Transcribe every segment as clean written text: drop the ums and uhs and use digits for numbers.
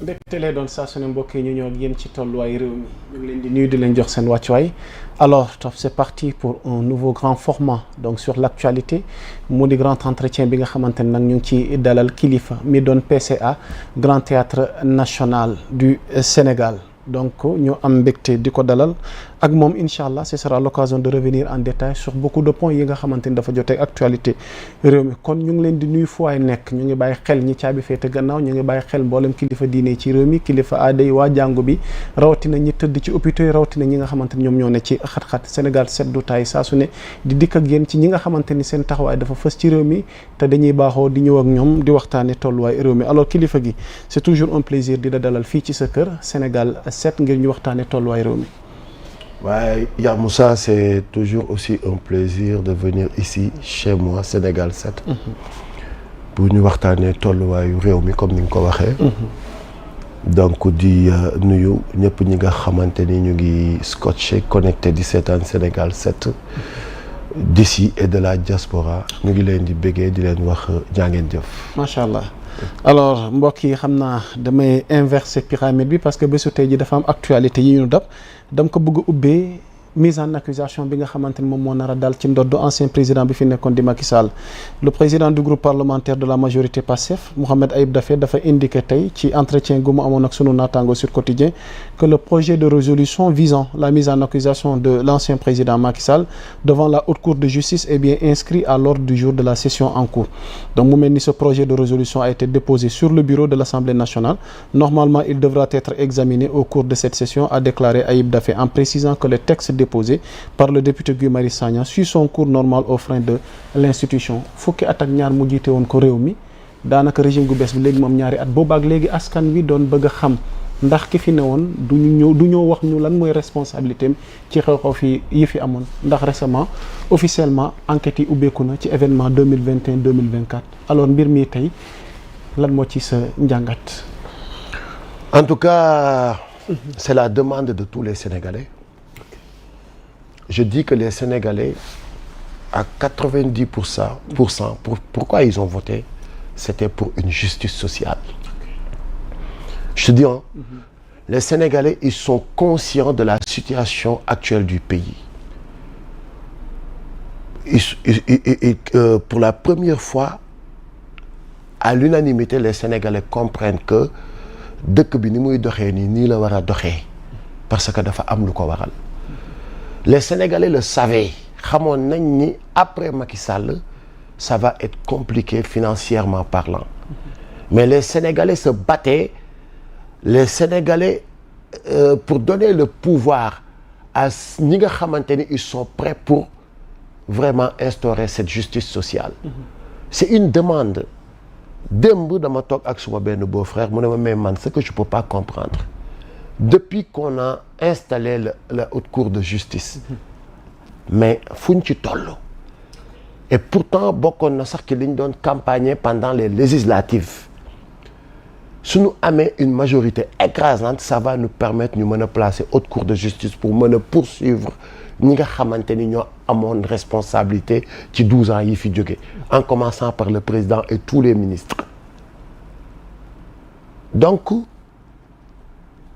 mbégte lay doon saa su ne mbokk yi ñu ñëw ak yéen ci tolluwaay réew mi ñu ngi leen di nuyu di leen jox seen wàccuwaay alors top c'est parti pour un nouveau grand format donc sur l'actualité mu di grand entretien bi nga xamante ne nag ñu ngi ci dalal kilifa mi doon PCA Grand Théâtre National du Sénégal donc ñu am mbégte di ko dalal ak moom incha allah ce sera l'occasion de revenir en détail sur beaucoup de points yi nga xamante ni dafa jotee actualité réew mi kon ñu ngi leen di nuyu fu waay nekk ñu ngi bàyyi xel ñi caabi féete gannaaw ñu ngi bàyyi xel mboolem kilifa diine ci réew mi kilifa aada yi waa jàngu bi rawatina ñi tëdd ci hôpitaux yi rawatina ñi nga xamante ni ñoom ñoo ne ci xat-xat Sénégal seddu taay saa su ne di dikk ak yéen ci ñi nga xamante ni seen taxawaay dafa fës ci réew mi te dañuy baaxoo di ñëw ak ñoom di waxtaane tolluwaay réew mi alors kilifa gi c'est toujours un plaisir di la dalal fii ci sa kër Sénégal 7 ngir ñu waxtaane tolluwaay réew mi. Ouais, Ya Moussa, c'est toujours aussi un plaisir de venir ici chez moi Sénégal 7 pour ñu waxtaanee tolluwaayu réew mi comme ni nga ko waxee. Donc di nuyu ñëpp ñi nga xamante ni ñu ngi scotché connecté di seetaan Sénégal 7 d'ici et de la diaspora ñu ngi leen di béggee di leen wax jaa ngeen jëf. macha allah alors mbokk yi xam naa damay inverser pyramide bi parce que bésu tey ji dafa am actualité yi ñu dam ko bëgg a ubbee mise en accusation bi nga xamante ni moom moo nar a dal ci ndodd ancien président bi fi nekkoon di Macky Sall le président du groupe parlementaire de la majorité Pastef Mohamed Ayib Daffé dafa indiqué tey ci entretien gu mu amoon ak sunu naataango Sud Quotidien que le projet de résolution visant la mise en accusation de l'ancien président Macky Sall devant la haute cour de justice est bien inscrit à l'ordre du jour de la session en cours donc mu mel ni ce projet de résolution a été déposé sur le bureau de l'Assemblée nationale normalement il devra être examiné au cours de cette session a déclaré Ayib Daffé en précisant que le texte déposé par le député Guy Marius Sagna suit son cours normal aux freins de l'institution fukki at ak ñaar mu jiite woon ko réew mi daanaka régime gu bees bi léegi moom ñaari at boobaak léegi askan wi doon bëgg a xam ndax ki fi ne woon du ñëw wax ñu lan mooy responsabilité am ci xew-xew fi yi fi amoon ndax récemment officiellement enquête yi ubbeeku na ci événement 2021 2024 alors mbir mi tey lan moo ci sa njàngat. En tout cas c'est la demande de tous les Sénégalais. Je dis que les Sénégalais, à 90%, pourquoi ils ont voté, c'était pour une justice sociale. Je te dis, les Sénégalais, ils sont conscients de la situation actuelle du pays. Pour la première fois, à l'unanimité, les Sénégalais comprennent que dëkk bi ni muy doxee nii la war a doxee parce que dafa am lu ko waral. Les Sénégalais le savaient xamoon nañ ni après Macky Sall ça va être compliqué financièrement parlant mais les Sénégalais se battaient les Sénégalais pour donner le pouvoir à ñi nga xamante ni ils sont prêts pour vraiment instaurer cette justice sociale. C'est une demande. Démb dama toog ak suma benn beau-frère mu ne ma mais man ce que je peux pas comprendre. Depuis qu'on a installé la haute cour de justice mais fuñ ci toll et pourtant bokkoon na sax ci li ñu doon campagner pendant les législatives suñu amee une majorité écrasante ça va nous permettre ñu mën a placer haute cour de justice pour mën a poursuivre ñi nga xamante ni ñoo amoon responsabilité ci 12 ans yi fi jóge en commençant par le président et tous les ministres donc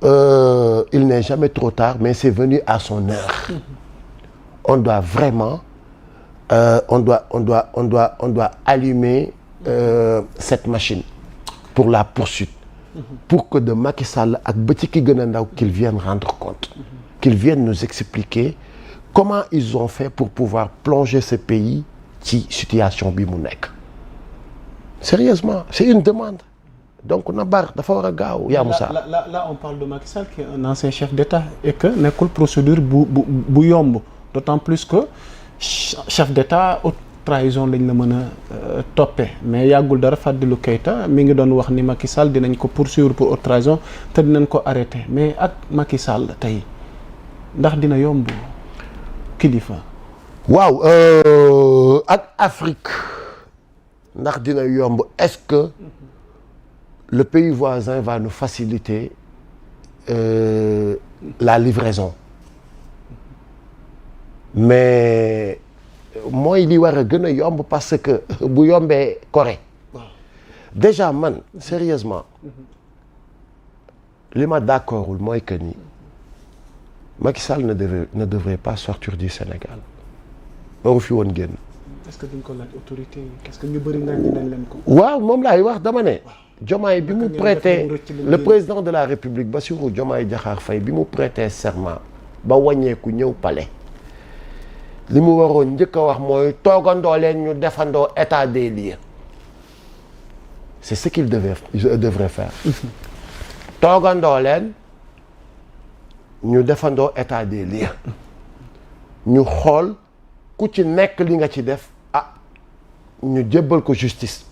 il n'est jamais trop tard mais c'est venu à son heure. On doit vraiment on doit allumer cette machine pour la poursuite pour que de Macky Sall ak ba ci ki gën a ndaw qu'ils viennent rendre compte qu'ils viennent nous expliquer comment ils ont fait pour pouvoir plonger ce pays ci situation bi mu nekk sérieusement c'est une demande. Donc na bar dafa war a gaaw yaa Moussa. Là on parle de Macky Sall qui est un ancien chef d'État et que nekkul procédure bu yomb d'autant plus que chef d'État haute trahison lañ la mën a toppee mais yàggul dara Fadilou Keita mi ngi doon wax ni Macky Sall dinañ ko poursuivre pour haute trahison te dinañ ko arrêter mais ak Macky Sall tey ndax dina yomb kilifa. waaw ak Afrique ndax dina yomb est-ce que. Le pays voisin va nous faciliter la livraison mais mooy li war a gën a yomb parce que bu yombee Corée déjà man sérieusement li ma d'accordul mooy que ni Macky Sall ne devrait pas sortir du Sénégal waru fi woon génn. est-ce que duñ ko laaj autorité yi parce que ñu bëri nañ leen ko. waaw moom laay wax dama ne. Diomaye bi mu prêté le président de la République Bassirou Diomaye Diakhar Faye bi mu prêté serment ba wàññeeku ñëw palais li mu waroon njëkk a wax mooy toogandoo leen ñu defandoo état des lieux c'est ce qu'il devrait faire toogandoo leen ñu defandoo état des lieux ñu xool ku ci nekk li nga ci def ñu jébbal ko justice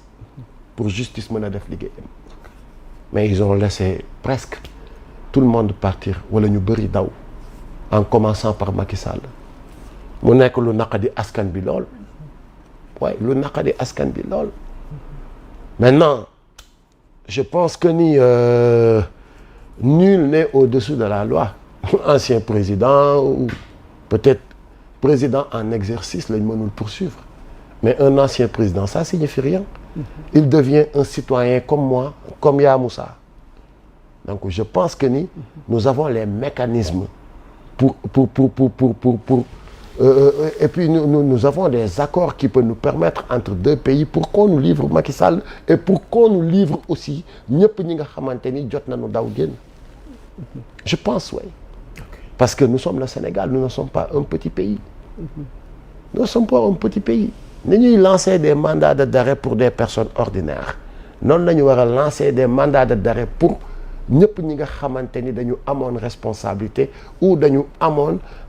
pour justice mën a def liggéeyam mais ils ont laissé presque tout le monde partir wala ñu bëri daw en commençant par Macky Sall mu nekk lu naqadi askan bi lool waaye lu naqadi askan bi lool maintenant je pense que ni nul n'est au-dessus de la loi ancien président ou peut-être président en exercice lañ mënul poursuivre mais un ancien président ça signifie rien. Il devient un citoyen comme moi, comme Ya Moussa. Donc je pense que nous avons les mécanismes et puis nous avons des accords qui peuvent nous permettre entre deux pays pour qu'on nous livre Macky Sall et pour qu'on nous livre aussi ñëpp ñi nga xamante ni jot nañu daw génn. Je pense oui. Parce que nous sommes le Sénégal, nous ne sommes pas un petit pays. Nous ne sommes pas un petit pays. Ni ñuy lancer des mandats d'arrêt pour des personnes ordinaires noonu la ñu war a lancer des mandats d'arrêt pour ñëpp ñi nga xamante ni dañu amoon responsabilité ou dañ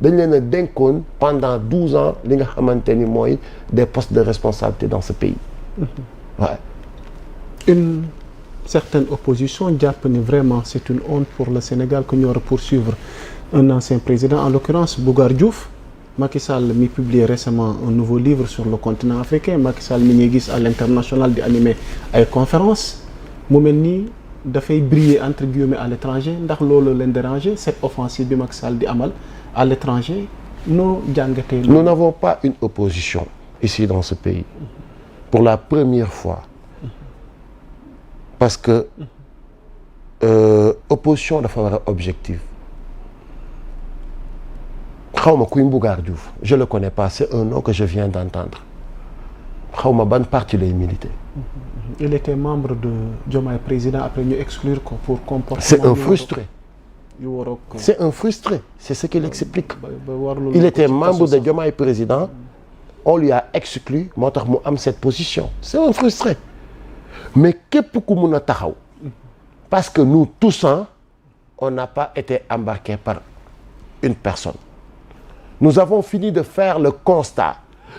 leen a dénkoon pendant 12 ans li nga xamante ni mooy des postes de responsabilité dans ce pays. Ouais. Une certaine opposition jàpp ni vraiment c'est une honte pour le Sénégal que ñu war a poursuivre un ancien président en l'occurrence Bougar Diouf. Macky Sall mi publié récemment un nouveau livre sur le continent africain Macky Sall mi ñuy gis à l'international di animer ay conférences mu mel nii dafay briller entre guillemets à l'étranger ndax loolu leen déranger cette offensive bi Macky Sall di amal à l'étranger noo jàngatee. Nous n'avons pas une opposition ici dans ce pays pour la première fois parce que opposition dafa war a objective. xawma kuy Mbougar Diouf je le connais pas c'est un nom que je viens d'entendre xawma ban parti lay militer. Il était membre de Diomaye président après ñu exclure ko pour comportement. C'est un frustré. C'est ce qu'il explique. Il était membre de Diomaye président on lui a exclu moo tax mu am cette position c'est un frustré mais képp ku mun a taxaw parce que nous tous on n'a pas été embarqués par une personne. Nous avons fini de faire le constat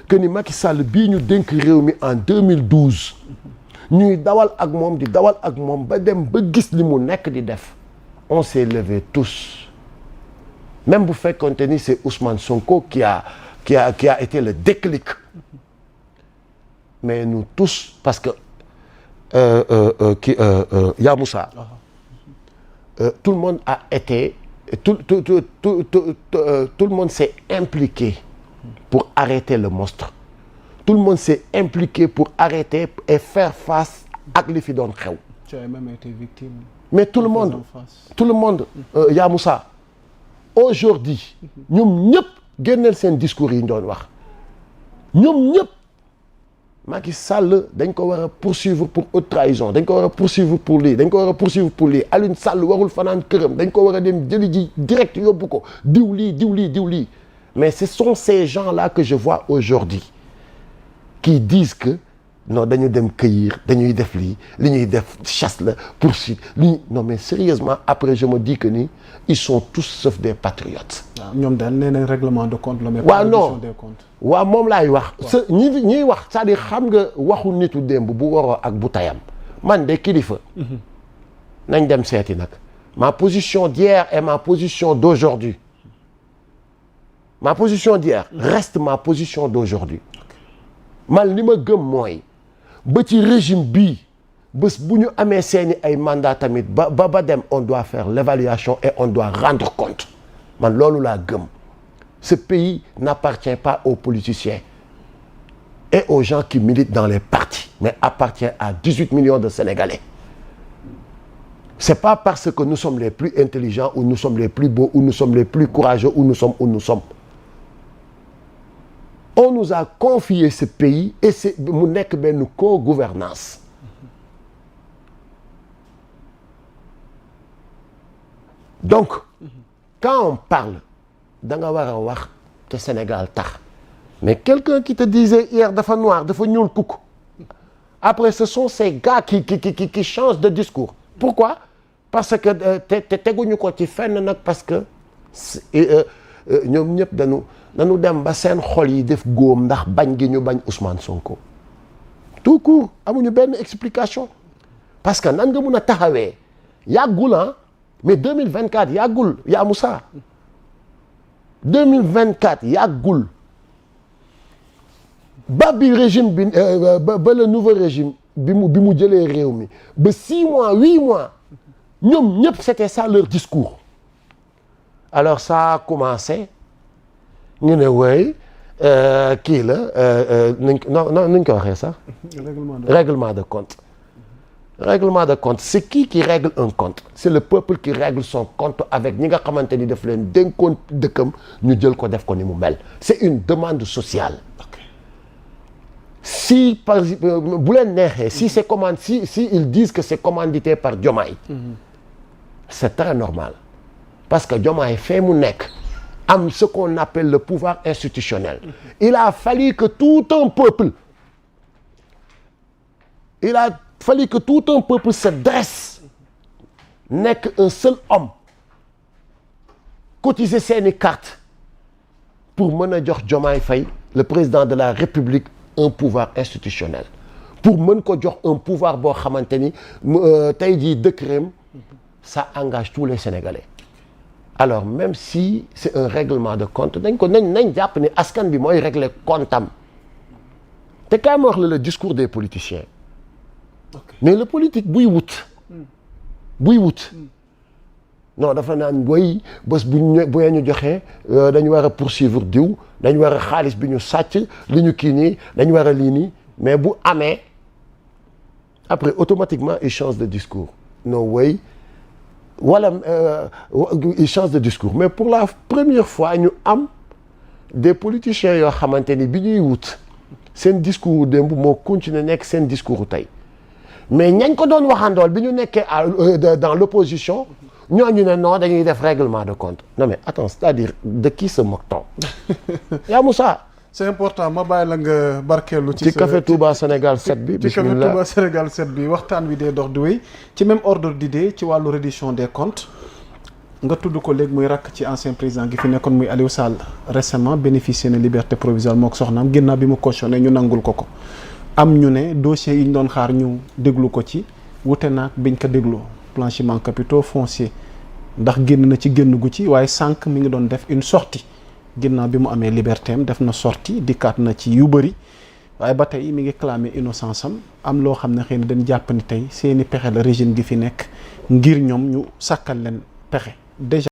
que ni Macky Sall bii ñu dénk réew mi en 2012 ñuy dawal ak moom di dawal ak moom ba dem ba gis li mu nekk di def on s'est levé tous même bu fekkoonte ni c'est Ousmane Sonko qui a été le déclic mais nous tous parce que Ya Moussa tout le monde a été tout le monde s'est impliqué pour arrêter le monstre. Tout le monde s'est impliqué pour arrêter et faire face ak li fi doon xew. Tu as même été victime. Mais tout le monde Ya Moussa aujourd'hui ñoom ñëpp génneel seen discours yi ñu doon wax ñoom ñëpp Macky Sall dañ ko war a poursuivre pour haute trahison dañ ko war a poursuivre pour lii dañ ko war a poursuivre pour lii Alioune Sall warul fanaan këram dañ ko war a dem jëli ji direct yóbbu ko diw lii mais ce sont ces gens-là que je vois aujourd'hui qui disent que non dañu dem cueillir dañuy def lii li ñuy def chasse la poursuite lii non mais sérieusement après je me dis que ni ils sont tous sauf des patriotes. waaw ñoom daal nee nañ règlement de compte la mais pas reddition des comptes. waaw moom laay wax. ñiy wax c'est-à-dire xam nga waxu nitu démb bu waroo ak bu tayam man de kilifa. nañ dem seeti nag ma position d'hier et ma position d'aujourd'hui ma position d'hier reste ma position d'aujourd'hui man li ma gëm mooy ba ci régime bii bés bu ñu amee seeni ay mandat tamit ba dem on doit faire l'évaluation et on doit rendre compte man loolu laa gëm. Ce pays n'appartient pas aux politiciens et aux gens qui militent dans les partis mais appartient à 18 millions de Sénégalais c'est pas parce que nous sommes les plus intelligents ou nous sommes les plus beaux ou nous sommes les plus courageux ou nous sommes où nous sommes. On nous a confié ce pays et c'est mu nekk benn co-gouvernance. Donc quand on parle da nga war a wax te Sénégal tax mais quelqu'un qui te disait hier dafa noir dafa ñuul kukk après ce sont ces gars qui changent de discours. Pourquoi? Parce que te teguñu ko ci fenn nag parce que ñoom ñëpp dañu dem ba seen xol yi def góom ndax bañ gi ñu bañ Ousmane Sonko. Tout court amuñu benn explication parce que nan nga mun a taxawee yàggul ah mais 2024 yàggul yaa Moussa 2024 yàggul ba bi régime bi ba le nouveau régime bi mu jëlee réew mi ba 6 mois 8 mois ñoom ñëpp c'était ça leur discours. Alors ça a commencé ñu ne woy kii la nuñ ko waxee sax. Règlement de compte. Règlement de compte c'est qui règle un compte? C'est le peuple qui règle son compte avec ñi nga xamante ni daf leen dénkoon dëkkam ñu jël ko def ko ni mu mel. C'est une demande sociale. Si par bu leen neexee si ils disent que c'est commandité par Diomaye. C'est très normal parce que Diomaye fait mu nekk am ce qu'on appelle le pouvoir institutionnel. Il a fallu que tout un peuple se dresse nekk un seul homme cotiser seeni carte pour mën a jox Diomaye Faye le président de la République un pouvoir institutionnel pour mën ko jox un pouvoir boo xamante ni tey jii décret ça engage tous les Sénégalais. Alors même si c'est un règlement de compte nañ jàpp ni askan bi mooy régler comptam te kaay ma wax la le discours des politiciens. Mais le politique buy wut non dafa naan booy bés bu ñu joxee dañu war a poursuivre diw dañu war a xaalis bi ñu sàcc li ñu kii nii dañu war a lii nii mais bu amee après automatiquement il change de discours non way wala il change de discours mais pour la première fois ñu am des politiciens yoo xamante ni bi ñuy wut seen discours démb moo continuer nekk seen discours tey mais ñañ ko doon waxandool bi ñu nekkee dans l'opposition ñooñu ne non dañuy def règlement de compte non mais attends c'est-à-dire de qui se moque-t-on yaa Moussa. C'est important ma bàyyi la nga barkeelu ci Café Touba Sénégal 7 bi ci Café Touba Sénégal 7 bi waxtaan wi dee dox di wéy ci même ordre d'idée ci wàllu reddition des comptes nga tudd ko léegi muy rakk ci ancien président gi fi nekkoon muy Aliou Sall récemment bénéficié na liberté provisoire moo ko soxnaam ginnaaw bi mu cautionné ñu nangul ko am ñu ne dossier yi ñu doon xaar ñu déglu ko ci wute naag biñ ko déglu blanchiment capitaux foncier ndax génn na ci génn gu ci waaye sànq mi ngi doon def une sortie ginnaaw bi mu amee liberté am def na sortie dikkaat na ci yu bëri waaye ba tey mi ngi clamer innocence am loo xam ne xëy na dañ jàpp ni tey seeni pexe la régime gi fi nekk ngir ñoom ñu sàkkal leen pexe déjà